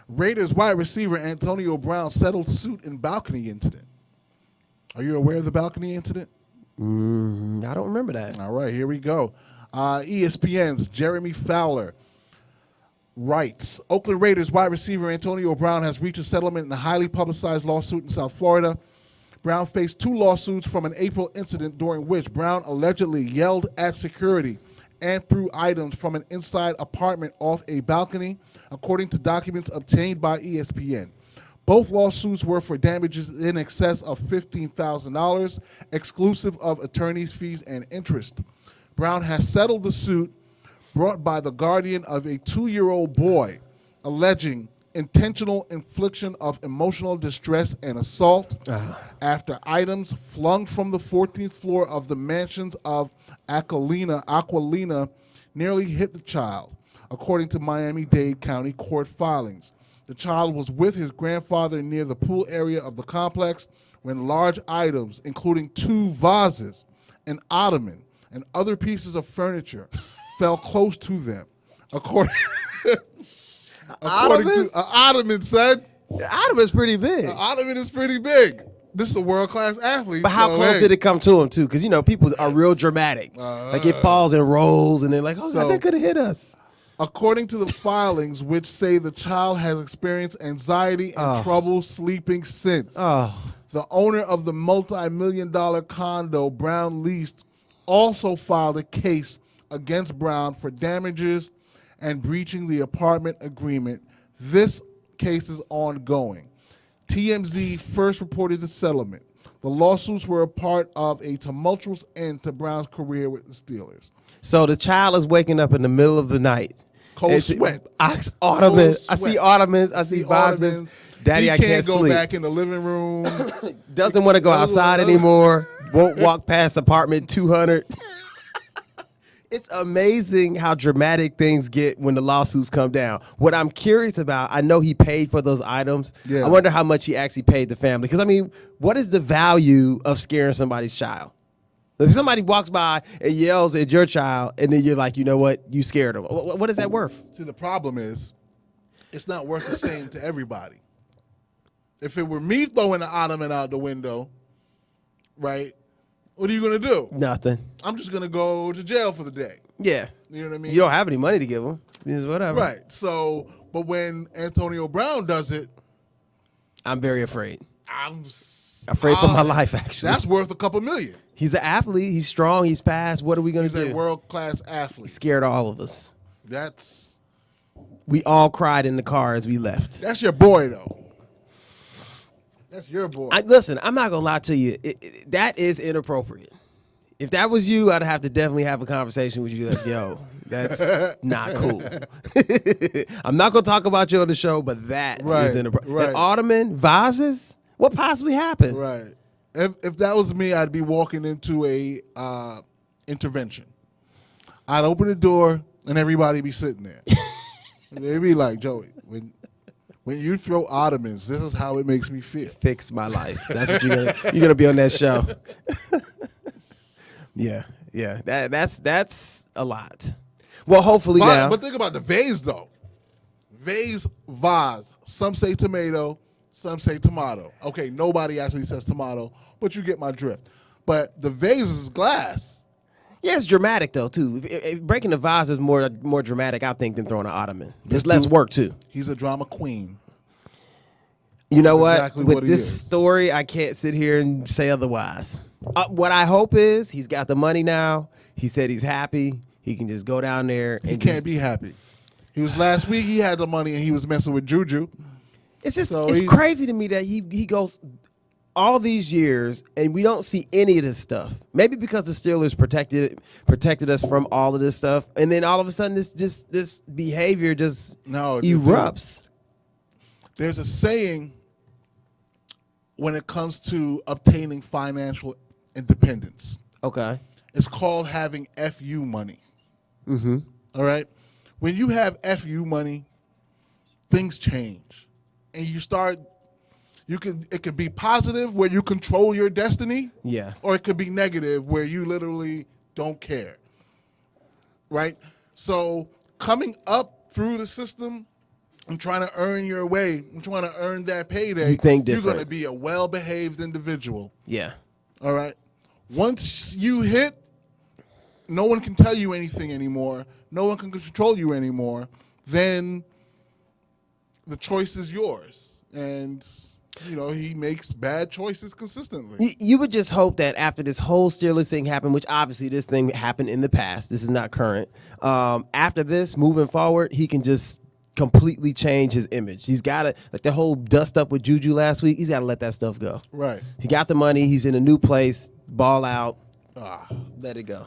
Raiders wide receiver Antonio Brown settled suit in balcony incident. Are you aware of the balcony incident? I don't remember that. All right, here we go. ESPN's Jeremy Fowler writes, Oakland Raiders wide receiver Antonio Brown has reached a settlement in a highly publicized lawsuit in South Florida. Brown faced 2 lawsuits from an April incident during which Brown allegedly yelled at security and threw items from an inside apartment off a balcony, according to documents obtained by ESPN. Both lawsuits were for damages in excess of $15,000, exclusive of attorney's fees and interest. Brown has settled the suit brought by the guardian of a 2-year-old boy, alleging intentional infliction of emotional distress and assault after items flung from the 14th floor of the mansions of Aquilina nearly hit the child, according to Miami-Dade County Court filings. The child was with his grandfather near the pool area of the complex when large items, including 2 vases, an ottoman, and other pieces of furniture, fell close to them. According to an ottoman, said. The ottoman's pretty big. An ottoman is pretty big. This is a world-class athlete. But how close did it come to him, too? Because, people are real dramatic. Like, it falls and rolls, and they're like, oh, God, that could have hit us. According to the filings, which say the child has experienced anxiety and trouble sleeping since. The owner of the multi-million-dollar condo Brown leased also filed a case against Brown for damages and breaching the apartment agreement. This case is ongoing. TMZ first reported the settlement. The lawsuits were a part of a tumultuous end to Brown's career with the Steelers. So the child is waking up in the middle of the night. Cold sweat. I see ottomans. I see vases. Daddy, I can't go sleep. back in the living room. Doesn't want to go outside anymore. Won't walk past apartment 200. It's amazing how dramatic things get when the lawsuits come down. What I'm curious about, I know he paid for those items. Yeah. I wonder how much he actually paid the family. Because, what is the value of scaring somebody's child? If somebody walks by and yells at your child, and then you're like, you know what? You scared them. What is that worth? See, the problem is, it's not worth the same to everybody. If it were me throwing the ottoman out the window, right, what are you going to do? Nothing. I'm just going to go to jail for the day. Yeah. You know what I mean? You don't have any money to give them. Whatever. Right. So, but when Antonio Brown does it, I'm very afraid. I'm afraid for my life, actually. That's worth a couple million. He's an athlete. He's strong. He's fast. What are we going to do? He's a world-class athlete. He scared all of us. We all cried in the car as we left. That's your boy, though. That's your boy. Listen, I'm not going to lie to you. That is inappropriate. If that was you, I'd have to definitely have a conversation with you. Like, yo, that's not cool. I'm not going to talk about you on the show, but that is inappropriate. Right. And ottoman, vases? What possibly happened? Right. If that was me, I'd be walking into a intervention. I'd open the door, and everybody be sitting there. And they'd be like, Joey, when you throw ottomans, this is how it makes me feel. Fix my life. That's what you're gonna be on that show. Yeah. That's a lot. Well, hopefully now. But think about the vase though. Vase. Some say tomato, some say tomato. Okay, nobody actually says tomato, but you get my drift. But the vase is glass. Yeah, it's dramatic though too. Breaking the vase is more dramatic, I think, than throwing an ottoman. It's less work too. He's a drama queen. You know what? Exactly with this story, I can't sit here and say otherwise. What I hope is he's got the money now. He said he's happy. He can just go down there. He can't be happy. He was last week. He had the money and he was messing with Juju. It's just it's crazy to me that he goes all these years and we don't see any of this stuff. Maybe because the Steelers protected us from all of this stuff, and then all of a sudden this behavior just erupts. There's a saying when it comes to obtaining financial independence. Okay. It's called having FU money. Mm-hmm. All right? When you have FU money, things change. And it could be positive where you control your destiny. Yeah. Or it could be negative where you literally don't care. Right? So coming up through the system, and trying to earn your way and trying to earn that payday, You think you're different. going to be a well-behaved individual. Yeah. All right. Once you hit, no one can tell you anything anymore. No one can control you anymore. Then the choice is yours. And, you know, he makes bad choices consistently. You would just hope that after this whole Steelers thing happened, which obviously this thing happened in the past, this is not current. After this, moving forward, he can just completely change his image. He's got to, like the whole dust up with Juju last week, he's got to let that stuff go. Right. He got the money. He's in a new place. Ball out. Let it go.